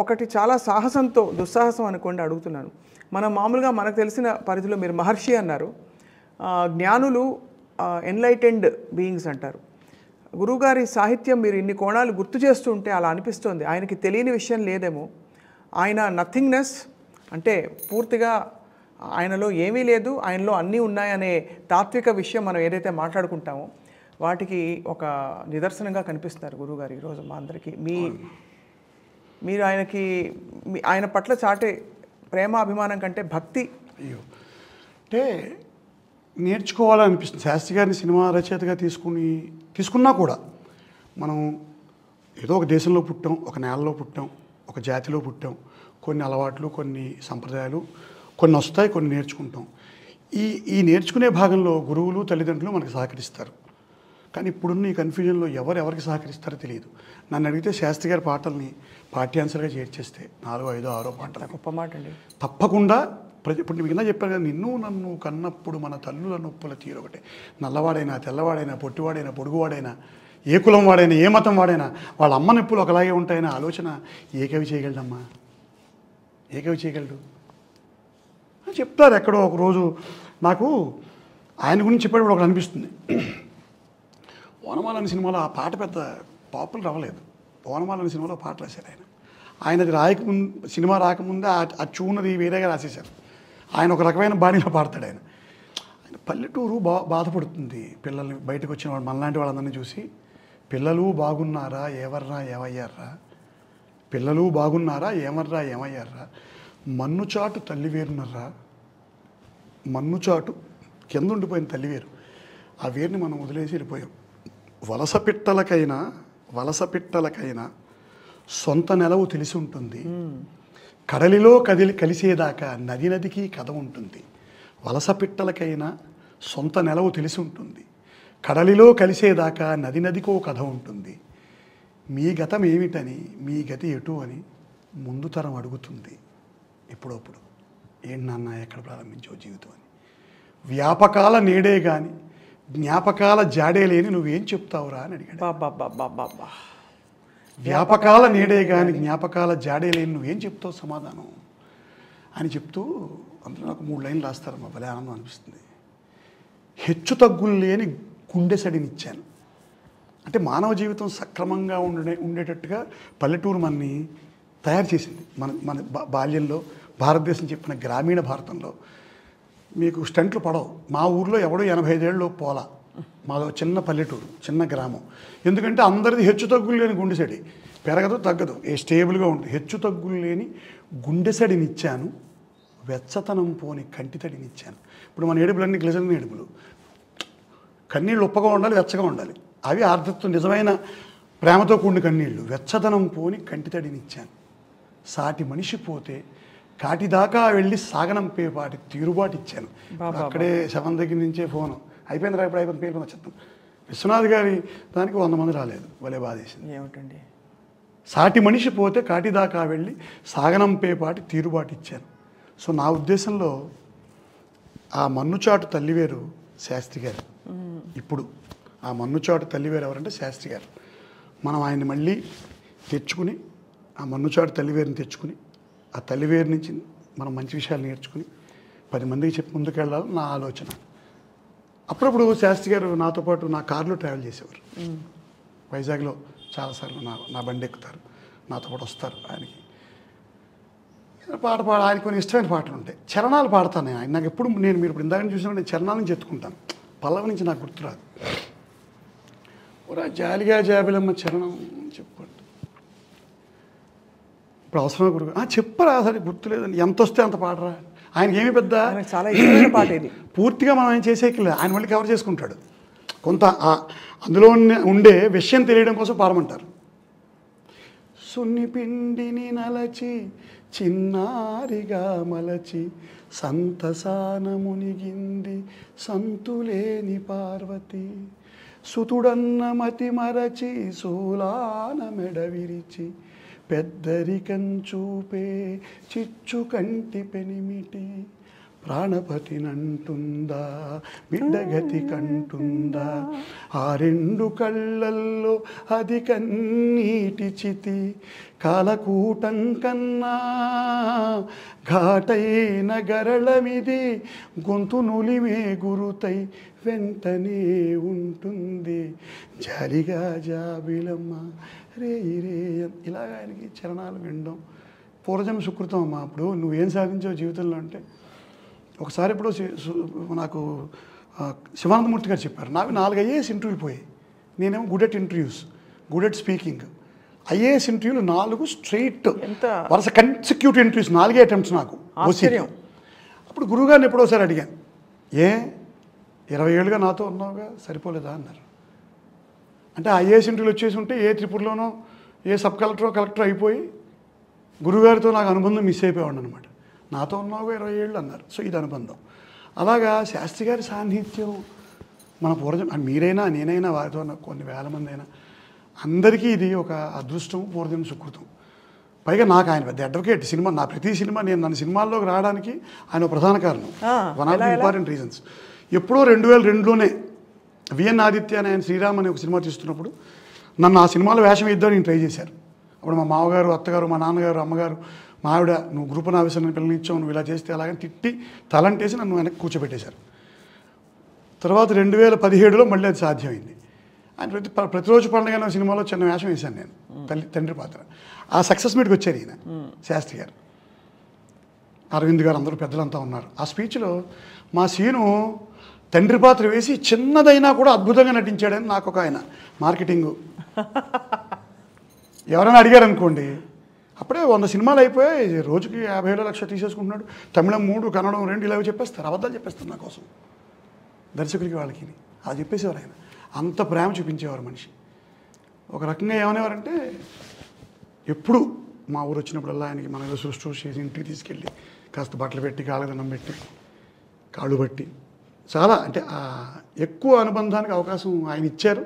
ఒకటి చాలా సాహసంతో దుస్సాహసం అనుకోండి అడుగుతున్నాను. మనం మామూలుగా మనకు తెలిసిన పరిధిలో మీరు మహర్షి అన్నారు. జ్ఞానులు ఎన్లైటెండ్ బీయింగ్స్ అంటారు. గురువుగారి సాహిత్యం మీరు ఇన్ని కోణాలు గుర్తు చేస్తుంటే అలా అనిపిస్తుంది. ఆయనకి తెలియని విషయం లేదేమో. ఆయన నథింగ్నెస్ అంటే పూర్తిగా ఆయనలో ఏమీ లేదు, ఆయనలో అన్నీ ఉన్నాయనే తాత్విక విషయం మనం ఏదైతే మాట్లాడుకుంటామో వాటికి ఒక నిదర్శనంగా కనిపిస్తున్నారు గురువుగారు ఈరోజు మా అందరికీ. మీరు ఆయన పట్ల చాటే ప్రేమ అభిమానం కంటే భక్తి. అయ్యో, అంటే నేర్చుకోవాలనిపిస్తుంది. శాస్త్రి గారిని సినిమా రచయితగా తీసుకున్నా కూడా మనం ఏదో ఒక దేశంలో పుట్టాం, ఒక నేలలో పుట్టాం, ఒక జాతిలో పుట్టాం. కొన్ని అలవాట్లు, కొన్ని సంప్రదాయాలు కొన్ని వస్తాయి, కొన్ని నేర్చుకుంటాం. ఈ నేర్చుకునే భాగంలో గురువులు, తల్లిదండ్రులు మనకు సహకరిస్తారు. కానీ ఇప్పుడున్న ఈ కన్ఫ్యూజన్లో ఎవరికి సహకరిస్తారో తెలియదు. నన్ను అడిగితే శాస్త్రి గారి పాటల్ని పాఠ్యాంశాలుగా చేర్చేస్తే 4, 5, 6 పాటలు గొప్ప మాట అండి. తప్పకుండా ఇప్పుడు మీకు కింద చెప్పాను కదా, నిన్ను నన్ను కన్నప్పుడు మన తల్లుల నొప్పుల తీరొకటే. నల్లవాడైనా, తెల్లవాడైనా, పొట్టివాడైనా, పొడుగువాడైనా, ఏ కులం వాడైనా, ఏ మతం వాడైనా వాళ్ళ అమ్మ నొప్పులు ఒకలాగే ఉంటాయనే ఆలోచన ఏ కవి చేయగలడమ్మా? ఏ కవి చేయగలడు అని చెప్తారు. ఎక్కడో ఒకరోజు నాకు ఆయన గురించి చెప్పేటప్పుడు ఒకటి అనిపిస్తుంది. ఓనమాల అనే సినిమాలో ఆ పాట పెద్ద పాపులర్ అవ్వలేదు. ఓనమాల అనే సినిమాలో పాట రాశారు ఆయన అది రాయకముందు, సినిమా రాకముందే ఆ చూనది వేరేగా రాసేశారు. ఆయన ఒక రకమైన బాణీలో పాడతాడు. ఆయన పల్లెటూరు బాధపడుతుంది. పిల్లల్ని బయటకు వచ్చిన వాళ్ళు మనలాంటి వాళ్ళందరినీ చూసి, పిల్లలు బాగున్నారా, ఎవర్రా ఏమయ్యారా, పిల్లలు బాగున్నారా, ఏమర్రా ఏమయ్యారా, మన్నుచాటు తల్లివేరునర్రా, మన్నుచాటు కింద ఉండిపోయిన తల్లివేరు, ఆ వేరుని మనం వదిలేసి వెళ్ళిపోయాం. వలస పిట్టలకైనా సొంత నెలవు తెలిసి ఉంటుంది, కడలిలో కలిసేదాకా నదికి కథ ఉంటుంది. వలస పిట్టలకైనా సొంత నెలవు తెలిసి ఉంటుంది, కడలిలో కలిసేదాకా నదికో కథ ఉంటుంది. మీ గతం ఏమిటని, మీ గతి ఎటు అని ముందు తరం అడుగుతుంది ఎప్పుడప్పుడు. ఏంటి నాన్న ఎక్కడ ప్రారంభించావు జీవితం అని. వ్యాపకాల నేడే కానీ జ్ఞాపకాల జాడే లేని నువ్వేం చెప్తావురా అని అడిగాడు. వ్యాపకాల నేడే కానీ జ్ఞాపకాల జాడే లేని నువ్వేం చెప్తావు సమాధానం అని చెప్తూ అందులో నాకు 3 లైన్లు రాస్తారమ్మా. భలే ఆనందం అనిపిస్తుంది. హెచ్చు తగ్గులు లేని గుండెసడినిచ్చాను. అంటే మానవ జీవితం సక్రమంగా ఉండేటట్టుగా పల్లెటూరు మనని తయారు చేసింది. మన బాల్యంలో భారతదేశం చెప్పిన గ్రామీణ భారతంలో మీకు స్టంట్లు పడవు. మా ఊర్లో ఎవడో 85 ఏళ్ళలో పోలా. మాదో చిన్న పల్లెటూరు, చిన్న గ్రామం. ఎందుకంటే అందరిది హెచ్చు తగ్గులు లేని గుండెసడి, పెరగదు తగ్గదు, స్టేబుల్గా ఉంటుంది. హెచ్చు తగ్గులు లేని గుండెసడినిచ్చాను, వెచ్చతనం పోని కంటితడినిచ్చాను. ఇప్పుడు మన ఏడుపులన్నీ గ్లిజరిన్ ఏడుపులు. కన్నీళ్ళు ఉప్పగా ఉండాలి, వెచ్చగా ఉండాలి. అవి ఆర్ద్రత్వం, నిజమైన ప్రేమతో కూడిన కన్నీళ్ళు. వెచ్చదనం పోని కంటితడినిచ్చాను, సాటి మనిషి పోతే కాటిదాకా వెళ్ళి సాగనంపేపాటి తీరుబాటు ఇచ్చాను. అక్కడే శవం దగ్గర నుంచే ఫోను అయిపోయింది, ఇప్పుడు అయిపోయింది, పేరు వచ్చేద్దాం. విశ్వనాథ్ గారి దానికి 100 మంది రాలేదు. భలే బాధేసింది. ఏమిటండి, సాటి మనిషి పోతే కాటిదాకా వెళ్ళి సాగనంపేపాటి తీరుబాటు ఇచ్చాను. సో నా ఉద్దేశంలో ఆ మన్నుచాటు తల్లివేరు శాస్త్రి గారు. ఇప్పుడు ఆ మన్నుచాటు తల్లివేరు ఎవరంటే శాస్త్రి గారు. మనం ఆయన్ని మళ్ళీ తెచ్చుకుని, ఆ మన్నుచాటు తల్లివేరుని తెచ్చుకుని, ఆ తల్లివేరు నుంచి మనం మంచి విషయాలు నేర్చుకుని 10 మందికి చెప్పి ముందుకెళ్ళాలని నా ఆలోచన. అప్పుడప్పుడు శాస్త్రి గారు నాతో పాటు నా కారులో ట్రావెల్ చేసేవారు. వైజాగ్లో చాలాసార్లు నా బండి ఎక్కుతారు, నాతో పాటు వస్తారు. ఆయనకి పాట ఆయనకి కొన్ని ఇష్టమైన పాటలు ఉంటాయి. చరణాలు పాడతాను నేను. నాకు ఎప్పుడు మీరు ఇప్పుడు ఇందాక చూసినప్పుడు నేను చరణాల నుంచి ఎత్తుకుంటాను, పల్లవి నుంచి నాకు గుర్తురాదు. జాలిగా జాబిలమ్మ చరణం చెప్పండి. ఇప్పుడు అవసరమే గురువు చెప్పరా, సరే గుర్తులేదండి, ఎంత వస్తే అంత పాడరా. ఆయనకి ఏమి పెద్ద చాలా ఇష్టమైన పాట ఇది. పూర్తిగా మనం ఆయన చేసేకి ఆయన మళ్ళీ కవర్ చేసుకుంటాడు. కొంత అందులో ఉండే విషయం తెలియడం కోసం పాడమంటారు. సున్నిపిండిని నలచి చిన్నారిగా మలచి సంతసాన మునిగింది సంతులేని పార్వతి, సుతుడన్న మతి మరచి సూలాన మెడ విరిచి పెద్దరికం చూపే చిచ్చు కంటి పెనిమిటి, ప్రాణపతినంటుందా బిడ్డగతి కంటుందా ఆ రెండు కళ్ళల్లో అది కన్నీటి చితి కాలకూటం కన్నా ఘాటైన గరళమిది గొంతు నులిమే గురుతై వెంటనే ఉంటుంది జాలిగా జాబిలమ్మ రే రే ఇలాగ ఆయనకి చరణాలు వినడం పూర్వజన్మ సుకృతం అమ్మా. అప్పుడు నువ్వేం సాధించావు జీవితంలో అంటే ఒకసారి ఎప్పుడో నాకు శివానందమూర్తి గారు చెప్పారు, నాకు 4 ఐఏఎస్ ఇంటర్వ్యూలు పోయాయి. నేనేమో good at interviews, good at speaking. IAS ఇంటర్వ్యూలు 4 స్ట్రైట్ వరుస కన్సిక్యూటివ్ ఇంటర్వ్యూస్, 4 అటెంప్ట్స్ నాకు. అప్పుడు గురువుగారిని ఎప్పుడోసారి అడిగాను, 20 ఏళ్ళుగా నాతో ఉన్నావుగా సరిపోలేదా అన్నారు. అంటే ఐఏఎస్ ఇంటర్వ్యూలు వచ్చేసి ఉంటే ఏ త్రిపురలోనో ఏ సబ్ కలెక్టర్ అయిపోయి గురుగారితో నాకు అనుబంధం మిస్ అయిపోయాడు అనమాట. నాతో ఉన్నావుగా 20 ఏళ్ళు అన్నారు. సో ఇది అనుబంధం. అలాగా శాస్త్రి గారి సాన్నిధ్యం మన పూర్వజన్మ, మీరైనా నేనైనా వారితో కొన్ని వేల మంది అయినా అందరికీ ఇది ఒక అదృష్టం, పూర్వజన్మ సుకృతం. పైగా నాకు ఆయన పెద్ద అడ్వకేట్. సినిమా నా ప్రతి సినిమా నన్ను సినిమాల్లోకి రావడానికి ఆయన ప్రధాన కారణం. One of the important reasons. ఎప్పుడో 2002లోనే విఎన్ ఆదిత్య అని ఆయన శ్రీరామ్ అనే ఒక సినిమా తీస్తున్నప్పుడు నన్ను ఆ సినిమాలో వేషం వేద్దామని నేను ట్రై చేశారు. అప్పుడు మా మామగారు, అత్తగారు, మా నాన్నగారు, అమ్మగారు, మా ఆవిడ, నువ్వు గ్రూప్ ఆఫీసర్ని పిల్లనిచ్చావు, నువ్వు ఇలా చేస్తే అలాగని తిట్టి తలంటేసి నన్ను వెనక్కి కూర్చోబెట్టేశారు. తర్వాత 2017లో మళ్ళీ అది సాధ్యమైంది. ఆయన ప్రతిరోజు పండుగ సినిమాలో చిన్న వేషం వేశాను నేను, తండ్రి పాత్ర. ఆ సక్సెస్ మీట్కి వచ్చారు ఈయన శాస్త్రి గారు, అరవింద్ గారు, అందరూ పెద్దలంతా ఉన్నారు. ఆ స్పీచ్లో మా సీను తండ్రి పాత్ర వేసి చిన్నదైనా కూడా అద్భుతంగా నటించాడని నాకు ఒక ఆయన మార్కెటింగు ఎవరైనా అడిగారు అనుకోండి, అప్పుడే 100 సినిమాలు అయిపోయాయి, రోజుకి 50,000 లక్ష తీసేసుకుంటున్నాడు, తమిళం 3, కన్నడం 2 ఇలా చెప్పేస్తారు, అబద్ధాలు చెప్పేస్తారు నా కోసం దర్శకులకి వాళ్ళకి. అలా చెప్పేసేవారు ఆయన. అంత ప్రేమ చూపించేవారు మనిషి. ఒక రకంగా ఏమనేవారంటే ఎప్పుడు మా ఊరు వచ్చినప్పుడల్లా ఆయనకి మన ఏదో సృష్టి చేసి ఇంటికి తీసుకెళ్ళి కాస్త బట్టలు పెట్టి కాళ్ళదన్నం పెట్టి కాళ్ళు పట్టి చాలా అంటే ఎక్కువ అనుబంధానికి అవకాశం ఆయన ఇచ్చారు.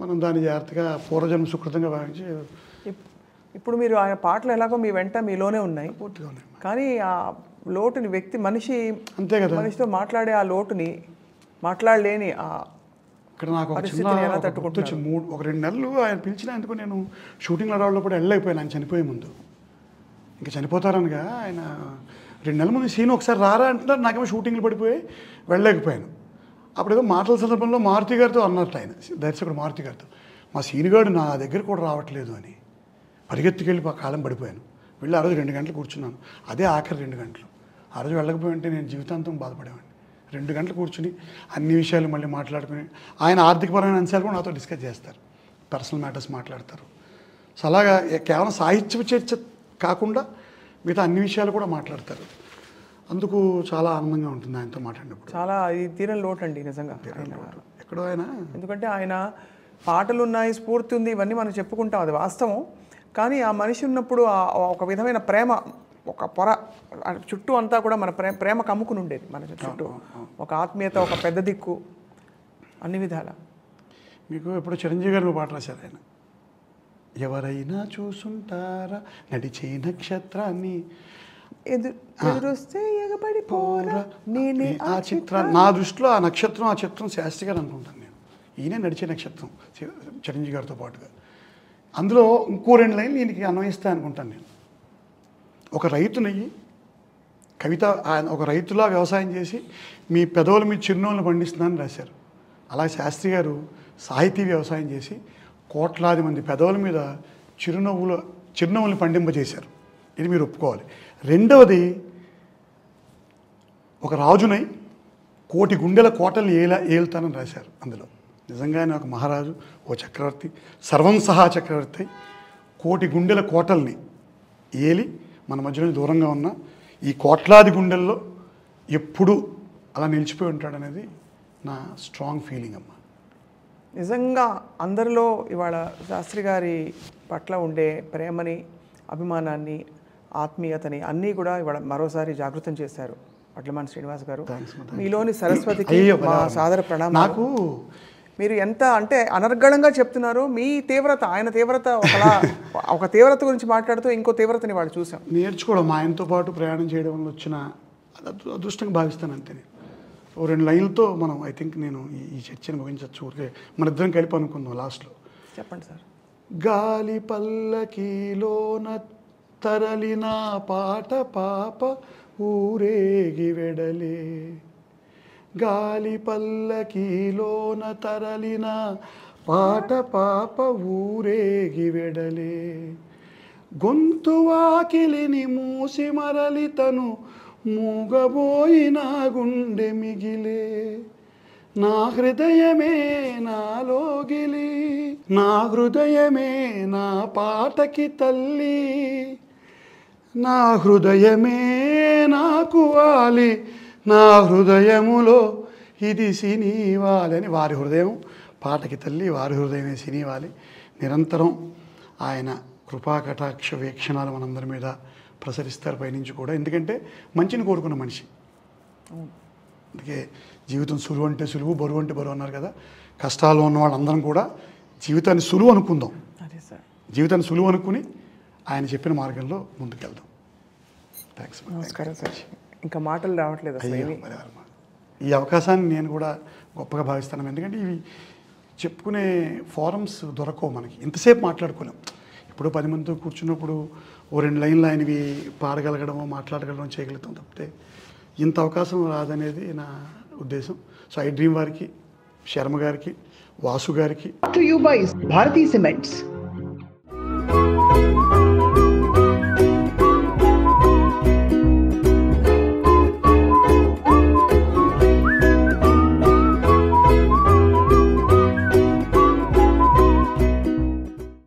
మనం దాన్ని జాగ్రత్తగా పూర్వజన్మ సుకృతంగా భావించి. ఇప్పుడు మీరు ఆయన పాటలు ఎలాగో మీ వెంట మీలోనే ఉన్నాయి, పూర్తిగా ఉన్నాయి. కానీ ఆ లోటుని మనిషి అంతే కదా, మనిషితో మాట్లాడే ఆ లోటుని మాట్లాడలేని ఇక్కడ నాకు ఒక చిన్న ఒక 2 నెలలు ఆయన పిలిచిన ఎందుకు నేను షూటింగ్ అడవాళ్ళలో కూడా వెళ్ళలేకపోయాను. ఆయన చనిపోయే ముందు, ఇంకా చనిపోతారనగా ఆయన 2 నెలల ముందు సీన్ ఒకసారి రారా అంటున్నారు. నాకేమో షూటింగ్లు పడిపోయి వెళ్ళలేకపోయాను. అప్పుడేదో మాటల సందర్భంలో మారుతి గారితో అన్నట్టు ఆయన దర్శకుడు మారుతి గారితో, మా సీనుగాడు నా దగ్గర కూడా రావట్లేదు అని పరిగెత్తుకెళ్ళి కాలం పడిపోయాను. వెళ్ళి ఆ రోజు 2 గంటలు కూర్చున్నాను. అదే ఆఖరి 2 గంటలు. ఆ రోజు వెళ్ళకపోయి ఉంటే నేను జీవితాంతం బాధపడేవాడిని. 2 గంటలు కూర్చుని అన్ని విషయాలు మళ్ళీ మాట్లాడుకుని ఆయన ఆర్థికపరమైన అంశాలు కూడా నాతో డిస్కస్ చేస్తారు, పర్సనల్ మ్యాటర్స్ మాట్లాడతారు. సో అలాగా కేవలం సాహిత్య చర్చ కాకుండా మిగతా అన్ని విషయాలు కూడా మాట్లాడతారు. అందుకు చాలా ఆనందంగా ఉంటుంది ఆయనతో మాట్లాడినప్పుడు. చాలా ఇది తీరని లోటు అండి నిజంగా ఎక్కడో ఆయన. ఎందుకంటే ఆయన పాటలు ఉన్నాయి, స్ఫూర్తి ఉంది, ఇవన్నీ మనం చెప్పుకుంటాం, అది వాస్తవం. కానీ ఆ మనిషి ఉన్నప్పుడు ఒక విధమైన ప్రేమ, ఒక పొర చుట్టూ అంతా కూడా మన ప్రేమ కమ్ముకుని ఉండేది మన చుట్టూ. ఒక ఆత్మీయత, ఒక పెద్ద దిక్కు, అన్ని విధాల. మీకు ఎప్పుడు చిరంజీవి గారు పాట రాశారు ఆయన, ఎవరైనా చూసుంటారా నడిచే నక్షత్రాన్ని ఎదురొస్తే ఎగబడిపోరా నేనే ఆ చిత్రాన్ని. నా దృష్టిలో ఆ నక్షత్రం, ఆ చిత్రం శాస్త్రి గారు అనుకుంటాను నేను. ఈయనే నడిచే నక్షత్రం చిరంజీవి గారితో పాటుగా. అందులో ఇంకో 2 లైన్లు ఈయనకి అన్వయిస్తాయి అనుకుంటాను నేను. ఒక రైతునయ్యి కవిత, ఆయన ఒక రైతులా వ్యవసాయం చేసి మీ పెదవుల మీద చిరునవ్వులు పండిస్తున్నానని రాశారు. అలాగే శాస్త్రి గారు సాహితీ వ్యవసాయం చేసి కోట్లాది మంది పెదవుల మీద చిరునవ్వులు పండింపజేశారు. ఇది మీరు ఒప్పుకోవాలి. రెండవది, ఒక రాజునై 1,000,000 గుండెల కోటలు ఏలుతానని రాశారు అందులో. నిజంగానే ఒక మహారాజు, ఓ చక్రవర్తి, సర్వం సహా చక్రవర్తి 1,000,000 గుండెల కోటల్ని ఏలి మన మధ్యలో దూరంగా ఉన్న ఈ కోట్లాది గుండెల్లో ఎప్పుడు అలా నిలిచిపోయి ఉంటాడనేది నా స్ట్రాంగ్ ఫీలింగ్ అమ్మ. నిజంగా అందరిలో ఇవాళ శాస్త్రి గారి పట్ల ఉండే ప్రేమని, అభిమానాన్ని, ఆత్మీయతని అన్నీ కూడా ఇవాళ మరోసారి జాగృతం చేశారు వడ్లమాన్ శ్రీనివాస్ గారు. మీలోని సరస్వతికి మా సాదర ప్రణామం. నాకు మీరు ఎంత అంటే అనర్గళంగా చెప్తున్నారు. మీ తీవ్రత, ఆయన తీవ్రత ఒక తీవ్రత గురించి మాట్లాడుతూ ఇంకో తీవ్రతని వాళ్ళు చూసాం. నేర్చుకోవడం, మా ఆయనతో పాటు ప్రయాణం చేయడం వల్ల వచ్చిన అది అదృష్టంగా భావిస్తాను అంతే. నేను ఓ 2 లైన్లతో మనం ఐ థింక్ నేను ఈ చర్చను ముగించవచ్చు. ఊరికే మన ఇద్దరం కలిపి అనుకుందాం లాస్ట్లో. చెప్పండి సార్. గాలి పల్లకీలోన తరలిన పాట పాప ఊరేగి వెడలే, గాలి పల్లకీలోన తరలిన పాట పాప ఊరేగి వెడలే, గొంతు వాకిలిని మూసి మరలి తను మూగబోయిన గుండె మిగిలే, నా హృదయమే నాలోగిలి, నా హృదయమే నా పాటకి తల్లి, నా హృదయమే నాకు వాలి, నా హృదయములో ఇది సినీవాలి అని వారి హృదయం పాటకి తల్లి, వారి హృదయమే సినీవాలి. నిరంతరం ఆయన కృపాకటాక్ష వీక్షణాలు మనందరి మీద ప్రసరిస్తారు పైనుంచి కూడా. ఎందుకంటే మంచిని కోరుకున్న మనిషి. అందుకే జీవితం సులువు అంటే సులువు, బరువు అంటే బరువు అన్నారు కదా. కష్టాలు ఉన్న వాళ్ళందరం కూడా జీవితాన్ని సులువు అనుకుందాం. అదే సార్, జీవితాన్ని సులువు అనుకుని ఆయన చెప్పిన మార్గంలో ముందుకెళ్దాం. థ్యాంక్స్. నమస్కారం సార్. ఇంకా మాటలు రావట్లేదు అసలు ఏమీ. ఈ అవకాశాన్ని నేను కూడా గొప్పగా భావిస్తాను. ఎందుకంటే ఇవి చెప్పుకునే ఫారమ్స్ దొరకవు మనకి. ఇంతసేపు మాట్లాడుకోలేం. ఇప్పుడు 10 మందితో కూర్చున్నప్పుడు ఓ 2 లైన్లు ఆయనవి పాడగలగడమో మాట్లాడగలగడం చేయగలుగుతాం తప్పితే ఇంత అవకాశం రాదనేది నా ఉద్దేశం. సో ఐ డ్రీమ్ వారికి, శర్మ గారికి, వాసు గారికి to you by Bharati Cements.